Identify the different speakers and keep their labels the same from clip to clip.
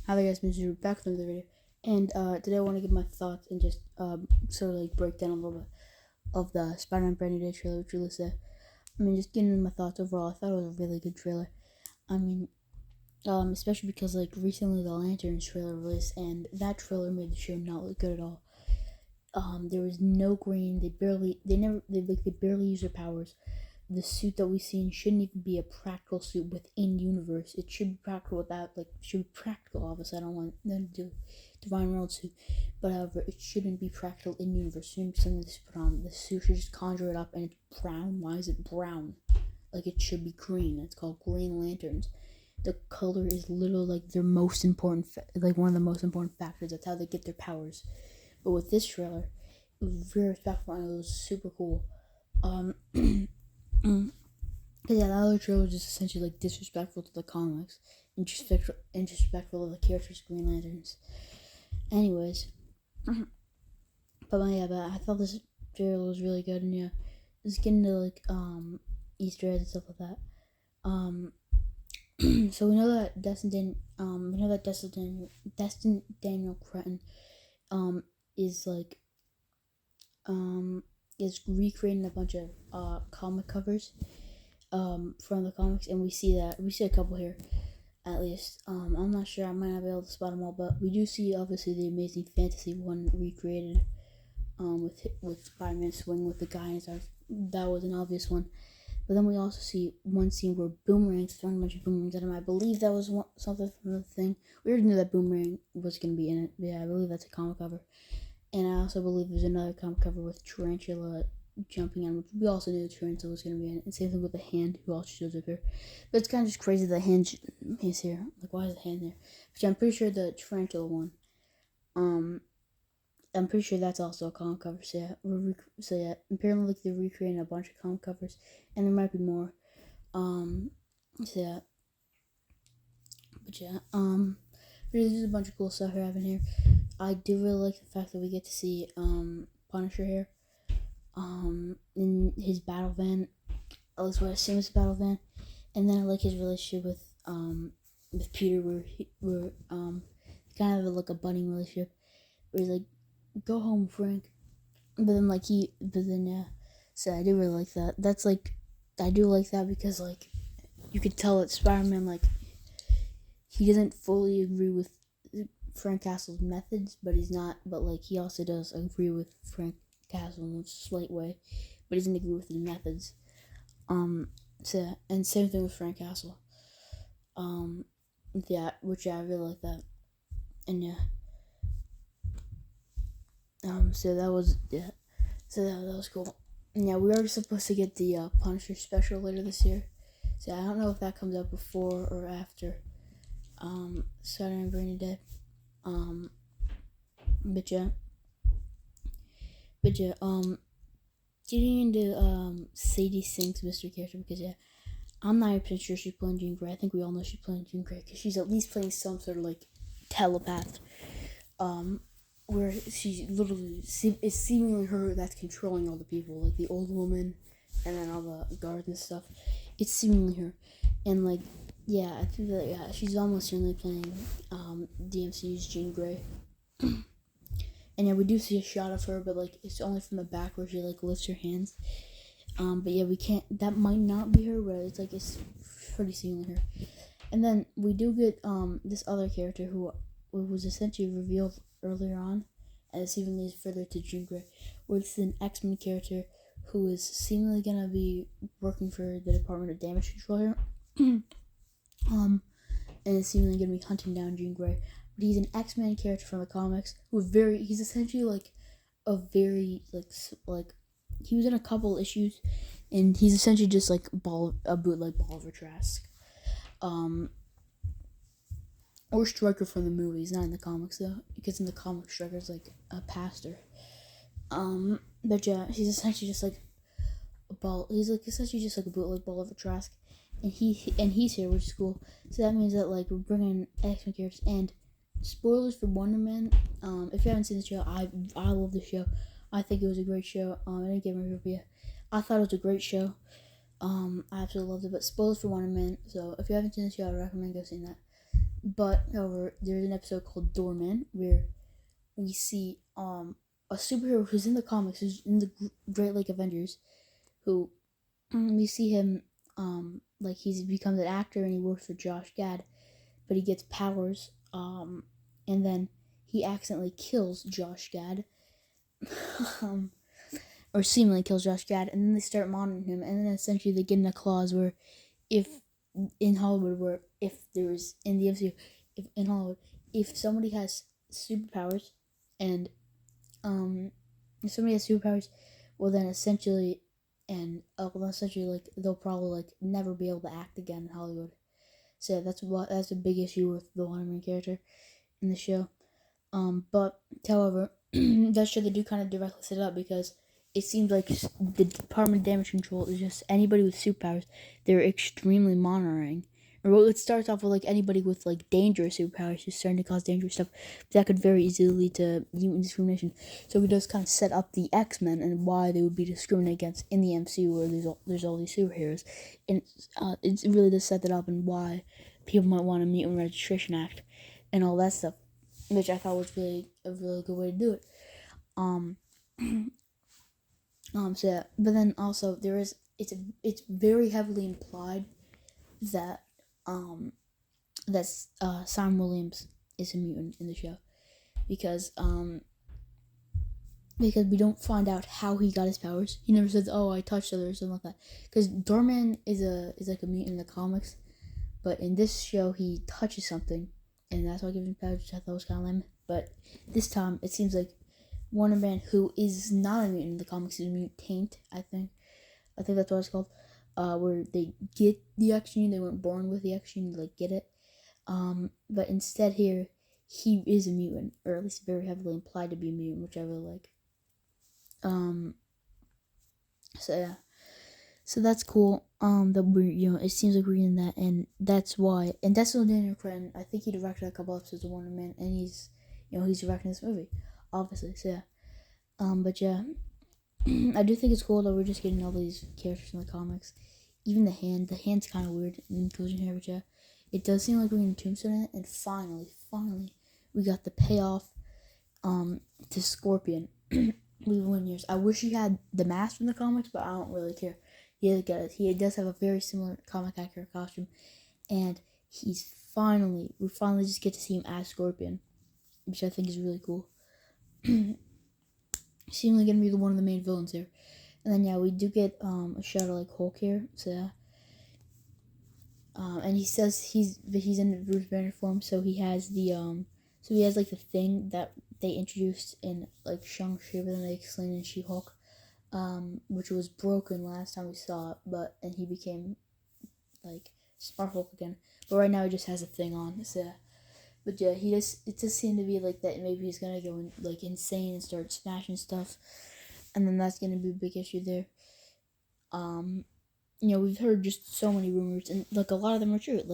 Speaker 1: Hi there guys, Mr. back from the video, and today I want to give my thoughts and just sort of like break down a little bit of the Spider-Man brand new day trailer, which released there. Just getting into my thoughts overall, I thought it was a really good trailer. Especially because like recently the Lanterns trailer released, and that trailer made the show not look good at all. There was no green. They barely use their powers. The suit that we've seen shouldn't even be a practical suit within universe. It should be practical without, should be practical. Obviously, I don't want them to do Divine World suit, but however, it shouldn't be practical in universe. It shouldn't be something that's put on. The suit should just conjure it up, and it's brown. Why is it brown? Like, it should be green. It's called Green Lanterns. The color is literally like their most important, one of the most important factors. That's how they get their powers. But with this trailer, it was very respectful and it was super cool. Yeah, the other trailer was just essentially like disrespectful to the comics, and disrespectful of the characters of Green Lanterns. Anyways, but I thought this trailer was really good, and yeah, just getting to like Easter eggs and stuff like that. So we know that Destin Daniel Cretton is like is recreating a bunch of comic covers from the comics, and we see a couple here at least. I'm not sure, I might not be able to spot them all, but we do see obviously the Amazing Fantasy one recreated with Spider-Man swinging with the guy in his arms. That was an obvious one. But then we also see one scene where Boomerang's throwing a bunch of boomerangs at him. I believe that was something from the thing. We already knew that Boomerang was going to be in it. Yeah, I believe that's a comic cover. And I also believe there's another comic cover with Tarantula jumping on, which we also knew Tarantula was going to be in it. And same thing with the hand, who also shows up here. But it's kind of just crazy the hand is here. Like, why is the hand there? Which I'm pretty sure the Tarantula one, I'm pretty sure that's also a comic cover. So yeah, apparently like they're recreating a bunch of comic covers, and there might be more. So yeah, but yeah, there's a bunch of cool stuff we're having here. I do really like the fact that we get to see Punisher here, in his battle van. At least what I assume is a battle van, and then I like his relationship with Peter, where kind of like a budding relationship, where he's like, go home, Frank. But then yeah. So I do really like that. I do like that because like you could tell that Spider-Man, like, he doesn't fully agree with Frank Castle's methods, but he also does agree with Frank Castle in a slight way, but he doesn't agree with his methods. So, and same thing with Frank Castle. Yeah, which I really like that. And yeah. So that was cool. And yeah, we are supposed to get the Punisher special later this year. So I don't know if that comes out before or after Spider-Man Brand New Day. But yeah, getting into Sadie Sink's mystery character, because yeah, I'm not even sure she's playing Jean Grey. I think we all know she's playing Jean Grey because she's at least playing some sort of like telepath. Where she literally, it's seemingly her that's controlling all the people, like the old woman, and then all the guards and stuff. It's seemingly her, and like, yeah, I think that she's almost certainly playing DMC's Jean Grey. And yeah, we do see a shot of her, but like it's only from the back where she like lifts her hands. But yeah, we can't. That might not be her, but it's pretty seemingly her. And then we do get this other character who was essentially revealed earlier on, as even leads further to Jean Grey, where it's an X-Men character who is seemingly gonna be working for the Department of Damage Control here, and is seemingly gonna be hunting down Jean Grey. But he's an X-Men character from the comics he's essentially like a very like he was in a couple issues, and he's essentially just like a bootleg Bolivar Trask. Or Stryker from the movies, not in the comics though, because in the comics Stryker's like a pastor. But yeah, he's essentially just like he's like essentially just like a bootleg Bolivar Trask, and he's here, which is cool. So that means that like we're bringing X-Men characters, and spoilers for Wonder Man. If you haven't seen the show, I love the show. I think it was a great show. I didn't get my review. I thought it was a great show. I absolutely loved it. But spoilers for Wonder Man. So if you haven't seen the show, I recommend go seeing that. But however, there's an episode called Doorman where we see a superhero who's in the comics, who's in the Great Lake Avengers, who we see him like he's becomes an actor and he works for Josh Gad, but he gets powers and then he accidentally kills Josh Gad. um, or seemingly kills Josh Gad, and then they start monitoring him, and then essentially they get in a clause where if in Hollywood, where if there was in the MCU, if in Hollywood, if somebody has superpowers, and if somebody has superpowers, well then essentially, and well essentially like they'll probably like never be able to act again in Hollywood. So that's a big issue with the Wonder Man character in the show. But however, that show they do kind of directly set it up because it seems like the Department of Damage Control is just anybody with superpowers. They're extremely monitoring. Or well, it starts off with like anybody with like dangerous superpowers who's starting to cause dangerous stuff. That could very easily lead to mutant discrimination. So it does kind of set up the X-Men and why they would be discriminated against in the MCU where there's all these superheroes, and it really does set that up and why people might want a Mutant Registration Act and all that stuff, which I thought was really a really good way to do it. So yeah, but then also it's very heavily implied that Sam Williams is a mutant in the show because we don't find out how he got his powers. He never says, "Oh, I touched others" or something like that. Because Doorman is like a mutant in the comics, but in this show he touches something, and that's why I give him powers, which I thought was kind of lame. But this time it seems like Wonder Man, who is not a mutant in the comics, is a mutant. I think that's what it's called. Where they get the X gene, they weren't born with the X gene, like get it. But instead here, he is a mutant, or at least very heavily implied to be a mutant, which I really like. So yeah, so that's cool. That we're it seems like we're getting that, and that's why. And that's what Daniel Craig. I think he directed a couple episodes of Wonder Man, and he's directing this movie, obviously. So yeah. But yeah, I do think it's cool that we're just getting all these characters in the comics. Even the hand's kind of weird in inclusion here, but yeah, it does seem like we're getting Tombstone in it. And finally, we got the payoff to Scorpion. We've won years. I wish he had the mask from the comics, but I don't really care. He does have a very similar comic accurate costume, and we finally just get to see him as Scorpion, which I think is really cool. Seemingly gonna be one of the main villains here. And then yeah, we do get a shot of like Hulk here. So yeah. And he says he's in Bruce Banner form, so he has like the thing that they introduced in like Shang-Chi, but then they explained in She-Hulk, which was broken last time we saw it, and he became like Smart Hulk again. But right now he just has a thing on. So but yeah, it does seem to be like that maybe he's gonna go like insane and start smashing stuff, and then that's gonna be a big issue there. We've heard just so many rumors, and like a lot of them are true. A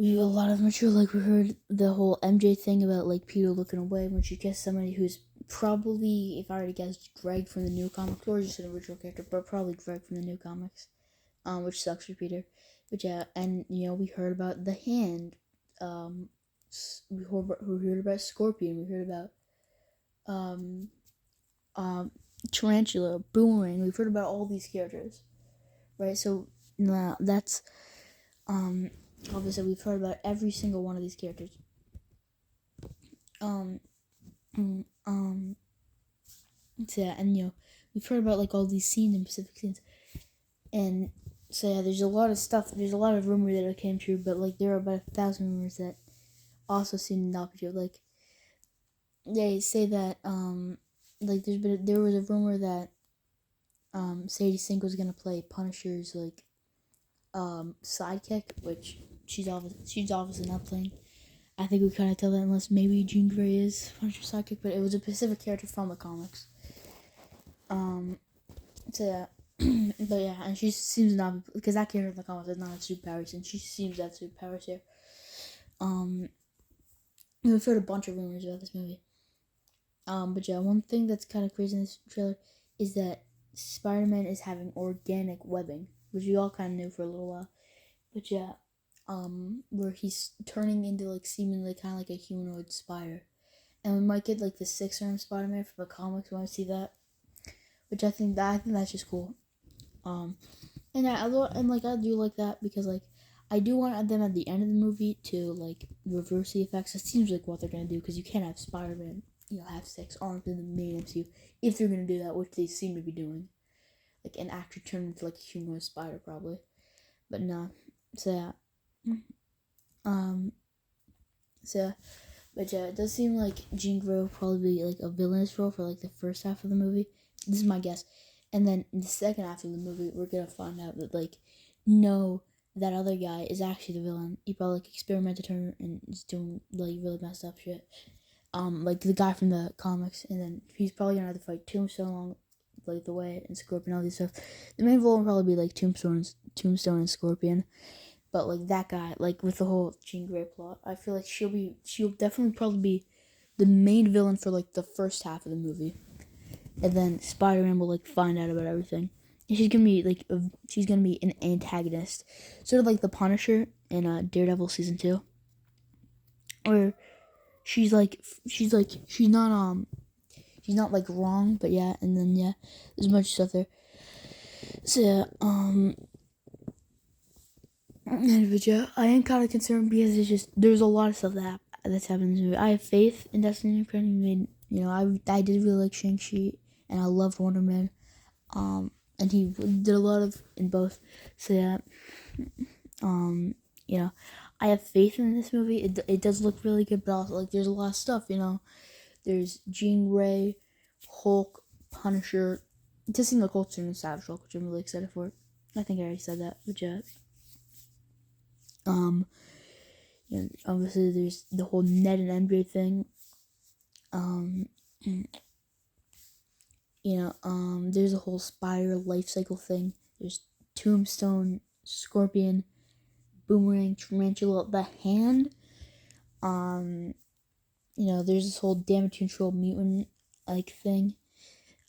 Speaker 1: lot of them are true. Like we heard the whole MJ thing about like Peter looking away when she kissed somebody who's probably, if I were to guess, Greg from the new comics, or just an original character, but probably Greg from the new comics. Which sucks for Peter. But yeah, and we heard about the Hand. We heard about Scorpion. We heard about Tarantula, Boomerang. We've heard about all these characters, right? So that's obviously we've heard about every single one of these characters. So yeah, and we've heard about like all these scenes and specific scenes, and so yeah, there's a lot of stuff. There's a lot of rumors that came true, but like there are about 1,000 rumors that also seem not to be true. Like they say that like there was a rumor that Sadie Sink was gonna play Punisher's like sidekick, which she's obviously not playing. I think we kind of tell that unless maybe Jean Grey is Punisher's sidekick, but it was a specific character from the comics. So yeah. But yeah, and she seems not, because that character in the comics has not have superpowers, and she seems to have superpowers here. We've heard a bunch of rumors about this movie. But yeah, one thing that's kind of crazy in this trailer is that Spider-Man is having organic webbing, which we all kind of knew for a little while. But yeah, where he's turning into like seemingly kind of like a humanoid spider, and we might get like the 6-arm Spider-Man from the comics. Want to see that? Which I think that's just cool. And I do like that because like I do want them at the end of the movie to like reverse the effects. It seems like what they're gonna do because you can't have Spider-Man, have 6 arms in the main MCU if they're gonna do that, which they seem to be doing. Like an actor turned into like a humanoid spider probably, but no. So yeah. So yeah. But yeah, it does seem like Jean Grey will probably be like a villainous role for like the first half of the movie. This is my guess. And then in the second half of the movie, we're gonna find out that like, no, that other guy is actually the villain. He probably like experimented her and is doing like really messed up shit. Like the guy from the comics, and then he's probably gonna have to fight Tombstone along like the way and Scorpion, all these stuff. The main villain will probably be like Tombstone and Scorpion. But like that guy, like with the whole Jean Grey plot, I feel like she'll definitely probably be the main villain for like the first half of the movie, and then Spider-Man will like find out about everything. And she's gonna be an antagonist, sort of like the Punisher in Daredevil season 2, where she's not like wrong, but yeah, and then yeah, there's a bunch of stuff there. So yeah, but yeah, I am kind of concerned because there's a lot of stuff that's happening in this movie. I have faith in Destiny Incarnate. I did really like Shang-Chi, and I loved Wonder Man. And he did a lot of in both. So yeah, I have faith in this movie. It does look really good, but also like there's a lot of stuff. There's Jean Grey, Hulk, Punisher. It does seem like Hulk's in Savage Hulk, which I'm really excited for. I think I already said that, but yeah. Obviously there's the whole Ned and MJ thing. There's a whole spider life cycle thing. There's Tombstone, Scorpion, Boomerang, Tarantula, the Hand. There's this whole damage control mutant like thing.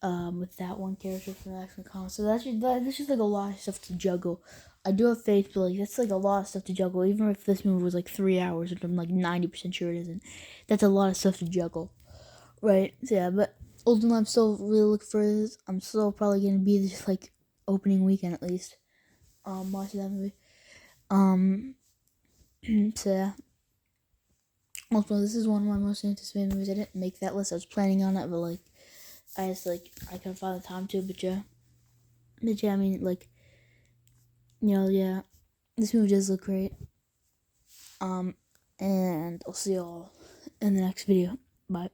Speaker 1: With that one character from the X-Men comics. So that's just like a lot of stuff to juggle. I do have faith, but like that's like a lot of stuff to juggle. Even if this movie was like 3 hours, which I'm like 90% sure it isn't, that's a lot of stuff to juggle, right? So yeah, but ultimately, I'm still really looking for this. I'm still probably gonna be this like opening weekend at least. Watching that movie. So yeah. Also, this is one of my most anticipated movies. I didn't make that list. I was planning on it, but like I couldn't find the time to, but yeah, I mean, like, yeah, this movie does look great, and I'll see y'all in the next video. Bye.